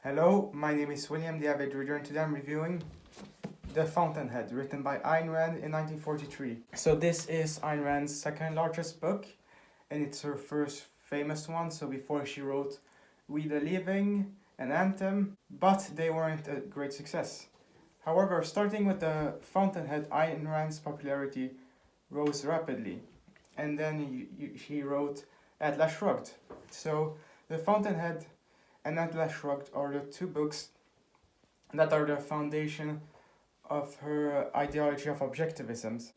Hello, my name is William, the Avid reader, and today I'm reviewing The Fountainhead, written by Ayn Rand in 1943. So this is Ayn Rand's second largest book, and it's her first famous one. So before she wrote We the Living and Anthem, but they weren't a great success. However, starting with The Fountainhead, Ayn Rand's popularity rose rapidly, and then she wrote Atlas Shrugged. So The Fountainhead and Atlas Shrugged are the two books that are the foundation of her ideology of objectivism.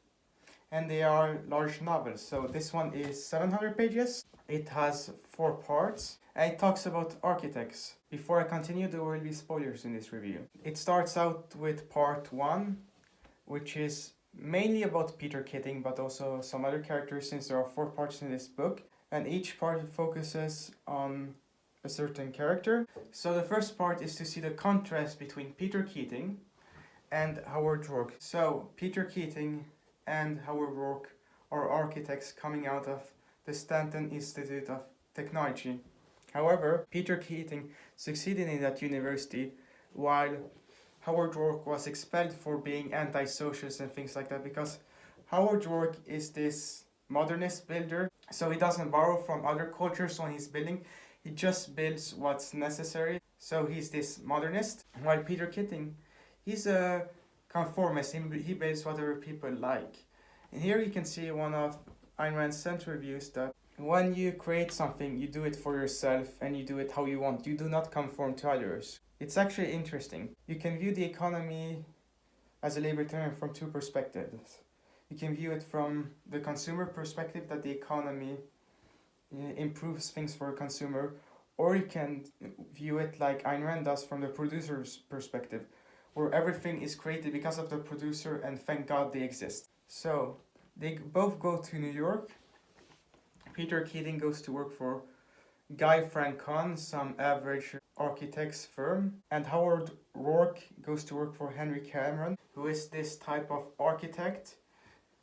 And they are large novels. So this one is 700 pages. It has 4 parts and it talks about architects. Before I continue, there will be spoilers in this review. It starts out with part 1, which is mainly about Peter Keating, but also some other characters, since there are 4 parts in this book. And each part focuses on a certain character. So the first part is to see the contrast between Peter Keating and Howard Roark. So Peter Keating and Howard Roark are architects coming out of the Stanton Institute of Technology. However, Peter Keating succeeded in that university while Howard Roark was expelled for being anti-socialist and things like that, because Howard Roark is this modernist builder, so he doesn't borrow from other cultures when he's building. He just builds what's necessary. So he's this modernist. While Peter Keating, he's a conformist. He builds whatever people like. And here you can see one of Ayn Rand's central views, that when you create something, you do it for yourself and you do it how you want. You do not conform to others. It's actually interesting. You can view the economy as a libertarian from 2 perspectives. You can view it from the consumer perspective, that the economy improves things for a consumer, or you can view it like Ayn Rand does from the producer's perspective, where everything is created because of the producer and thank God they exist. So they both go to New York. Peter Keating goes to work for Guy Francon, some average architect's firm, and Howard Roark goes to work for Henry Cameron, who is this type of architect.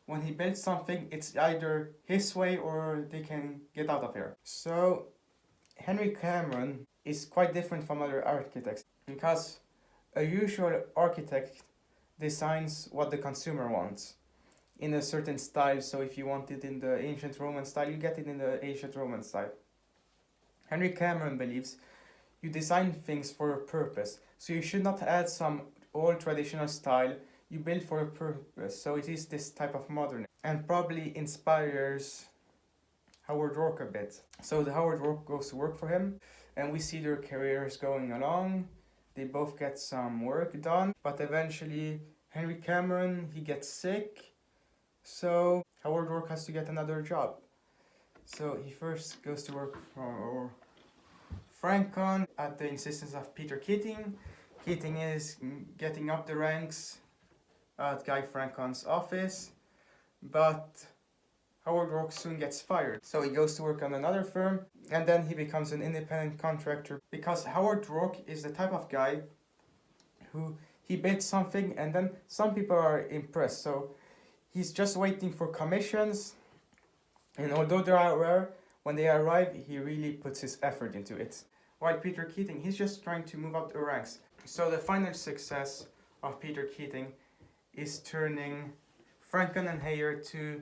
When he builds something, it's either his way or they can get out of here. So Henry Cameron is quite different from other architects, because a usual architect designs what the consumer wants in a certain style. So if you want it in the ancient Roman style, you get it in the ancient Roman style. Henry Cameron believes you design things for a purpose. So you should not add some old traditional style. You build for a purpose. So it is this type of modern, and probably inspires Howard Roark a bit. So the Howard Roark goes to work for him, and we see their careers going along. They both get some work done, but eventually Henry Cameron, he gets sick, so Howard Roark has to get another job. So he first goes to work for Francon at the insistence of Peter Keating. Keating is getting up the ranks at Guy Francon's office, but Howard Roark soon gets fired. So he goes to work on another firm, and then he becomes an independent contractor, because Howard Roark is the type of guy who he builds something and then some people are impressed. So he's just waiting for commissions, and although they are rare, when they arrive, he really puts his effort into it. While Peter Keating, he's just trying to move up the ranks. So the final success of Peter Keating is turning Francon and Heyer to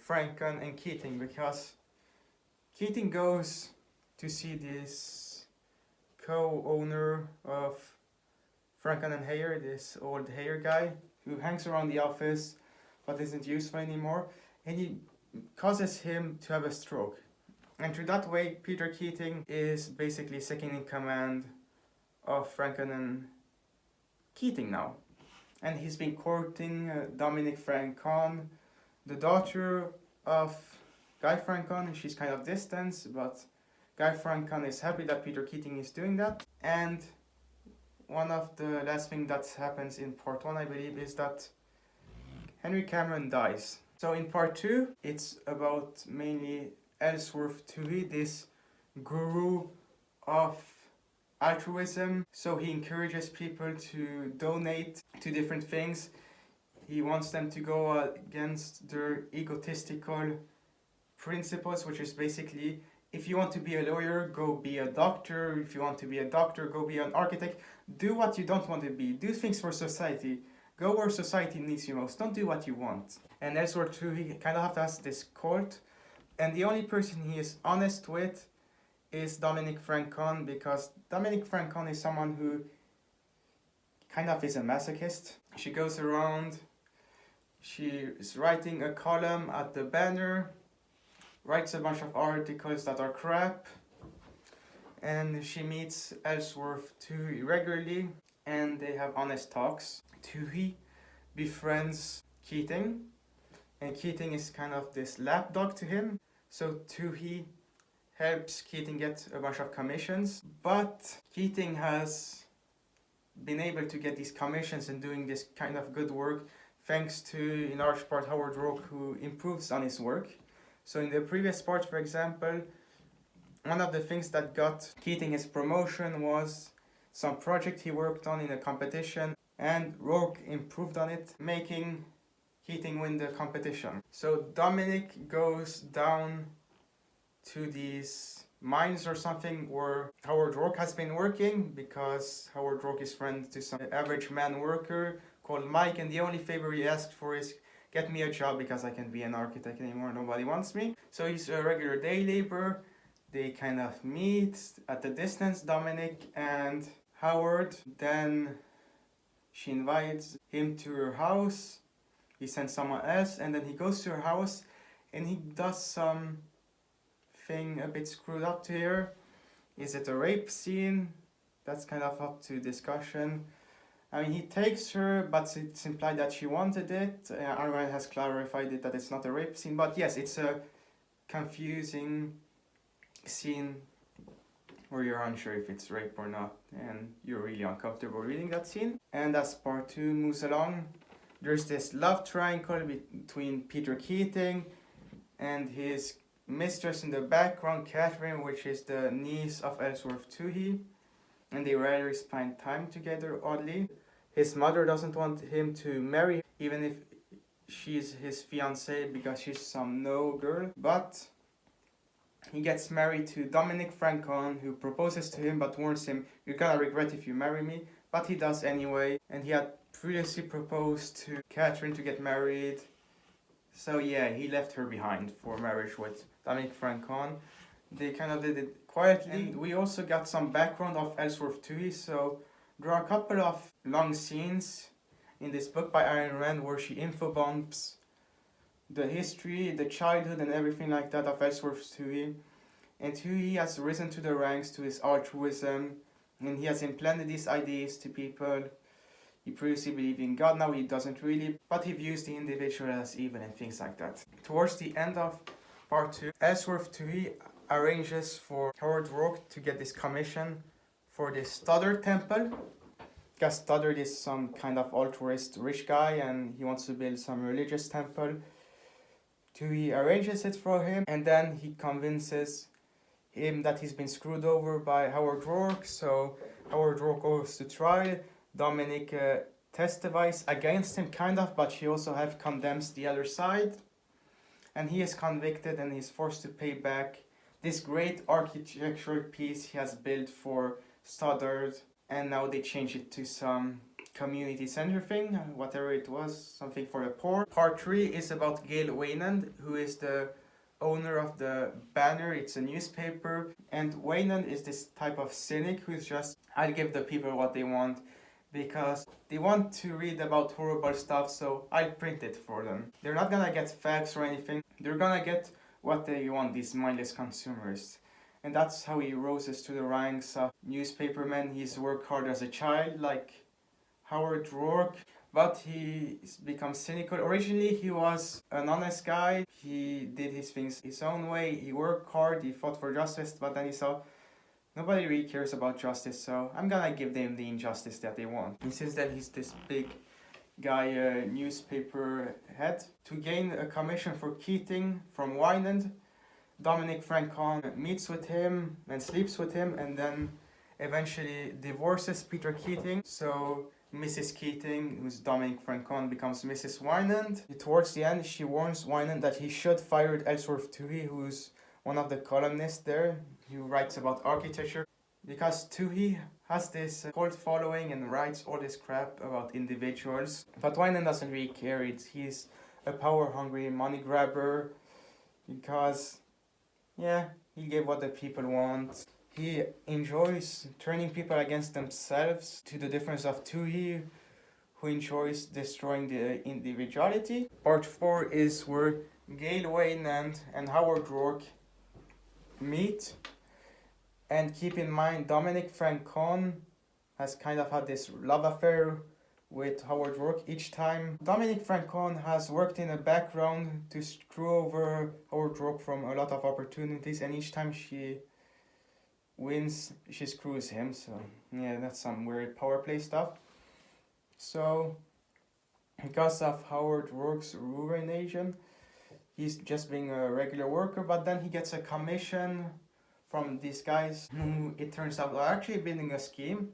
Francon and Keating, because Keating goes to see this co-owner of Francon and Heyer, this old Heyer guy who hangs around the office but isn't useful anymore, and he causes him to have a stroke. And through that way, Peter Keating is basically second in command of Francon and Keating now. And he's been courting Dominique Francon, the daughter of Guy Francon, and she's kind of distant, but Guy Francon is happy that Peter Keating is doing that. And one of the last things that happens in part 1, I believe, is that Henry Cameron dies. So in part 2, it's about mainly Ellsworth Toohey, this guru of altruism. So he encourages people to donate to different things. He wants them to go against their egotistical principles, which is basically If you want to be a lawyer, go be a doctor. If you want to be a doctor, go be an architect. Do what you don't want to be. Do things for society. Go where society needs you most. Don't do what you want. And Ellsworth too, he kind of has this cult. And the only person he is honest with is Dominique Francon, because Dominique Francon is someone who kind of is a masochist. She goes around, she is writing a column at the banner, writes a bunch of articles that are crap, and she meets Ellsworth Toohey regularly, and they have honest talks. Toohey befriends Keating, and Keating is kind of this lapdog to him. So Toohey helps Keating get a bunch of commissions, but Keating has been able to get these commissions and doing this kind of good work thanks to, in large part, Howard Roark, who improves on his work. So in the previous part, for example, one of the things that got Keating his promotion was some project he worked on in a competition, and Roark improved on it, making Keating win the competition. So Dominic goes down to these mines or something where Howard Roark has been working, because Howard Roark is friend to some average man worker called Mike, and the only favor he asked for is get me a job because I can't be an architect anymore, nobody wants me. So he's a regular day laborer. They kind of meet at the distance, Dominic and Howard. Then she invites him to her house. He sends someone else, and then he goes to her house and he does some thing a bit screwed up to her. Is it a rape scene? That's kind of up to discussion. I mean, he takes her, but it's implied that she wanted it. Ayn Rand has clarified it that it's not a rape scene, but yes, it's a confusing scene where you're unsure if it's rape or not, and you're really uncomfortable reading that scene. And as part 2 moves along, there's this love triangle between Peter Keating and his mistress in the background, Catherine, which is the niece of Ellsworth Toohey, and they rarely spend time together, oddly. His mother doesn't want him to marry, even if she's his fiancée, because she's some no girl. But he gets married to Dominique Francon, who proposes to him but warns him, you're gonna regret if you marry me. But he does anyway, and he had previously proposed to Catherine to get married. So yeah, he left her behind for marriage with Dominique Francon. They kind of did it quietly. And we also got some background of Ellsworth Toohey, so there are a couple of long scenes in this book by Ayn Rand where she infobomps the history, the childhood and everything like that of Ellsworth Toohey. And Toohey has risen to the ranks to his altruism, and he has implanted these ideas to people. He previously believed in God, now he doesn't really, but he views the individual as evil and things like that. Towards the end of part 2, Ellsworth Toohey arranges for Howard Roark to get this commission for this Stoddard temple, because Stoddard is some kind of altruist rich guy and he wants to build some religious temple. Toohey arranges it for him, and then he convinces him that he's been screwed over by Howard Roark, so Howard Roark goes to trial. Dominic testifies against him, kind of, but she also condemns the other side. And he is convicted and he's forced to pay back this great architectural piece he has built for Stoddard. And now they change it to some community center thing, whatever it was, something for the poor. Part 3 is about Gail Wynand, who is the owner of the Banner. It's a newspaper. And Wynand is this type of cynic who's just, I'll give the people what they want, because they want to read about horrible stuff, so I'll print it for them. They're not gonna get facts or anything. They're gonna get what they want, these mindless consumers. And that's how he rises to the ranks of newspapermen. He's worked hard as a child, like Howard Roark, but he becomes cynical. Originally, he was an honest guy. He did his things his own way. He worked hard, he fought for justice, but then he saw nobody really cares about justice, so I'm gonna give them the injustice that they want. And since then, he's this big guy, newspaper head. To gain a commission for Keating from Wynand, Dominique Francon meets with him and sleeps with him, and then eventually divorces Peter Keating. So Mrs. Keating, who's Dominique Francon, becomes Mrs. Wynand. Towards the end, she warns Wynand that he should fire Ellsworth Toohey, who's one of the columnists there who writes about architecture, because Toohey has this cult following and writes all this crap about individuals. But Wynand doesn't really care. He's a power-hungry money grabber because, yeah, he gave what the people want. He enjoys turning people against themselves, to the difference of Toohey, who enjoys destroying the individuality. Part 4 is where Gail, Wynand, and Howard Roark meet. And keep in mind, Dominic Francois has kind of had this love affair with Howard Roark each time. Dominic Francois has worked in the background to screw over Howard Roark from a lot of opportunities, and each time she wins, she screws him. So yeah, that's some weird power play stuff. So because of Howard Roark's ruination, he's just being a regular worker, but then he gets a commission from these guys who it turns out are actually building a scheme.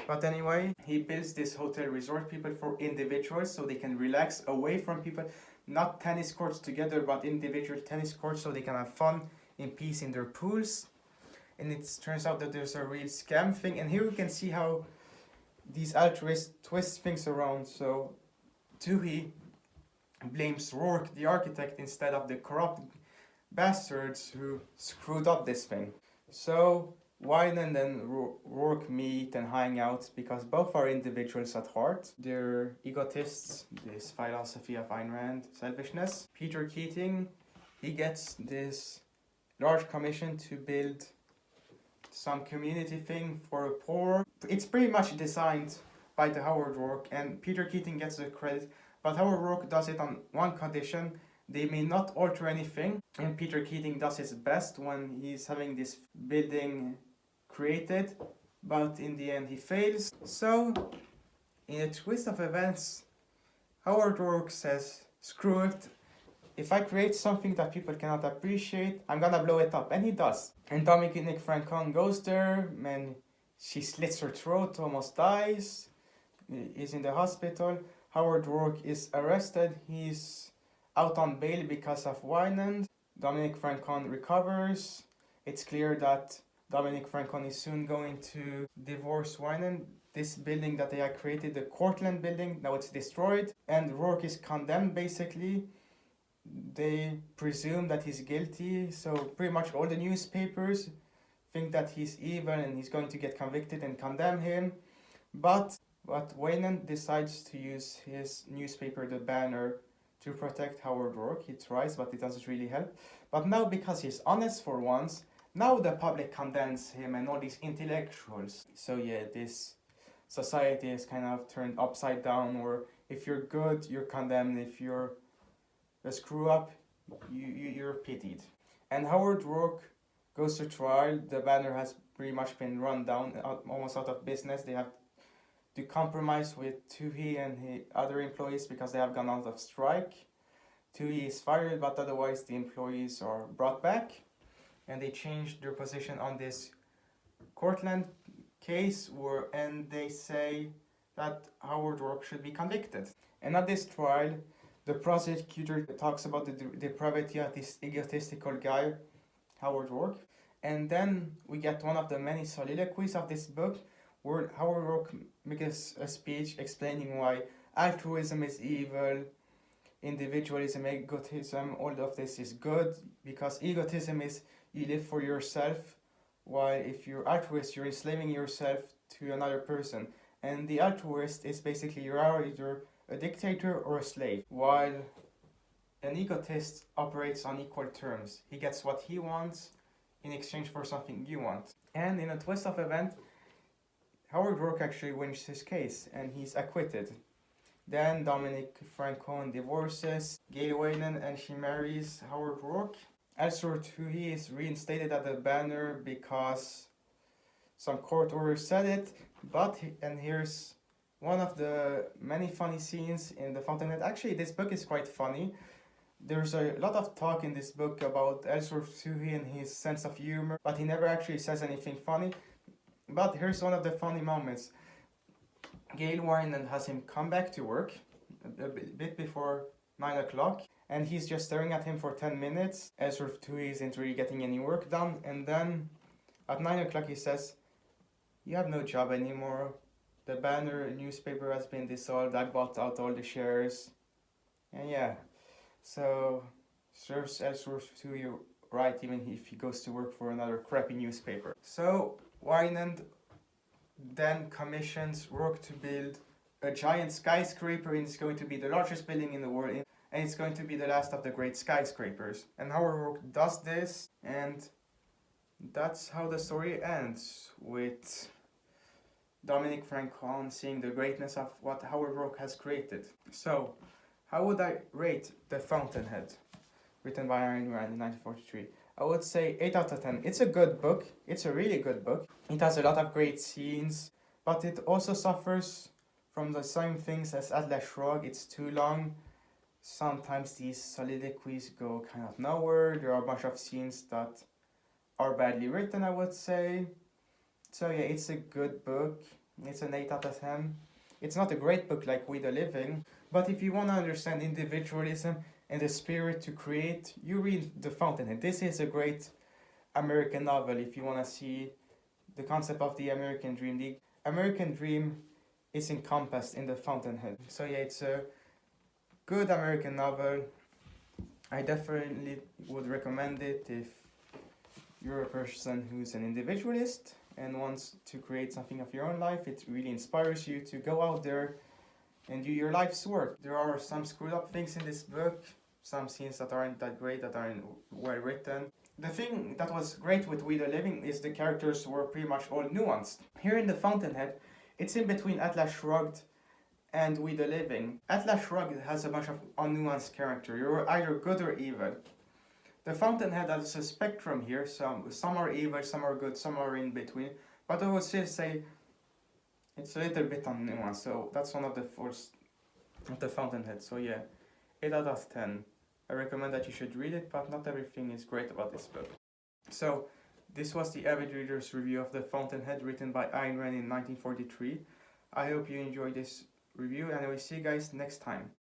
But anyway, he builds this hotel resort people for individuals so they can relax away from people. Not tennis courts together, but individual tennis courts so they can have fun in peace in their pools. And it turns out that there's a real scam thing. And here we can see how these altruists twist things around. So Toohey blames Roark, the architect, instead of the corrupt bastards who screwed up this thing. So Wynand and Roark meet and hang out because both are individuals at heart. They're egotists, this philosophy of Ayn Rand, selfishness. Peter Keating, he gets this large commission to build some community thing for the poor. It's pretty much designed by the Howard Roark, and Peter Keating gets the credit, but Howard Roark does it on one condition: they may not alter anything, and Peter Keating does his best when he's having this building created, but in the end he fails. So, in a twist of events, Howard Roark says, screw it, if I create something that people cannot appreciate, I'm gonna blow it up, and he does. And Dominic Francois goes there, and she slits her throat, almost dies, is in the hospital. Howard Roark is arrested, he's out on bail because of Wynand. Dominic Francois recovers. It's clear that Dominic Francois is soon going to divorce Wynand. This building that they had created, the Cortland building, now it's destroyed, and Roark is condemned basically. They presume that he's guilty, so pretty much all the newspapers think that he's evil and he's going to get convicted and condemn him. But Wynand decides to use his newspaper, The Banner, to protect Howard Roark. He tries, but it doesn't really help. But now, because he's honest for once, now the public condemns him and all these intellectuals. So yeah, this society is kind of turned upside down, or if you're good, you're condemned. If you're a screw up, you're pitied. And Howard Roark goes to trial. The Banner has pretty much been run down, almost out of business. They have to compromise with Toohey and his other employees because they have gone out of strike. Toohey is fired, but otherwise the employees are brought back, and they changed their position on this Cortland case, and they say that Howard Roark should be convicted. And at this trial, the prosecutor talks about the depravity of this egotistical guy, Howard Roark. And then we get one of the many soliloquies of this book where Howard Roark makes a speech explaining why altruism is evil, individualism, egotism, all of this is good, because egotism is you live for yourself, while if you're altruist, you're enslaving yourself to another person. And the altruist is basically you're either a dictator or a slave, while an egotist operates on equal terms. He gets what he wants in exchange for something you want. And in a twist of event, Howard Roark actually wins his case and he's acquitted. Then Dominic Francois divorces Gail Wynand and she marries Howard Roark. Ellsworth Toohey is reinstated at the Banner because some court order said it, and here's one of the many funny scenes in the Fountainhead. Actually, this book is quite funny. There's a lot of talk in this book about Ellsworth Toohey and his sense of humor, but he never actually says anything funny. But here's one of the funny moments. Gail Wynand has him come back to work a bit before 9 o'clock, and he's just staring at him for 10 minutes. Ellsworth Toohey isn't really getting any work done, and then at 9 o'clock he says, "You have no job anymore. The Banner newspaper has been dissolved. I bought out all the shares." And yeah, so serves Ellsworth Toohey right even if he goes to work for another crappy newspaper. So Wynand then commissions Roark to build a giant skyscraper, and it's going to be the largest building in the world, and it's going to be the last of the great skyscrapers. And Howard Roark does this, and that's how the story ends, with Dominic Francois seeing the greatness of what Howard Roark has created. So, how would I rate The Fountainhead, written by Ayn Rand in 1943? I would say 8 out of 10. It's a good book. It's a really good book. It has a lot of great scenes, but it also suffers from the same things as Atlas Shrugged. It's too long. Sometimes these soliloquies go kind of nowhere. There are a bunch of scenes that are badly written, I would say. So yeah, it's a good book. It's an 8 out of 10. It's not a great book like We the Living, but if you want to understand individualism and the spirit to create, you read The Fountainhead. This is a great American novel if you want to see the concept of the American Dream. The American Dream is encompassed in The Fountainhead. So yeah, it's a good American novel. I definitely would recommend it if you're a person who's an individualist and wants to create something of your own life. It really inspires you to go out there and do your life's work. There are some screwed up things in this book, some scenes that aren't that great, that aren't well written. The thing that was great with We the Living is the characters were pretty much all nuanced. Here in The Fountainhead, it's in between Atlas Shrugged and We the Living. Atlas Shrugged has a bunch of unnuanced characters. You're either good or evil. The Fountainhead has a spectrum here. Some are evil, some are good, some are in between. But I would still say it's a little bit unnuanced. So that's one of the faults of The Fountainhead. So yeah, 8 out of 10. I recommend that you should read it, but not everything is great about this book. So this was the Avid Reader's review of The Fountainhead, written by Ayn Rand in 1943. I hope you enjoyed this review, and I will see you guys next time.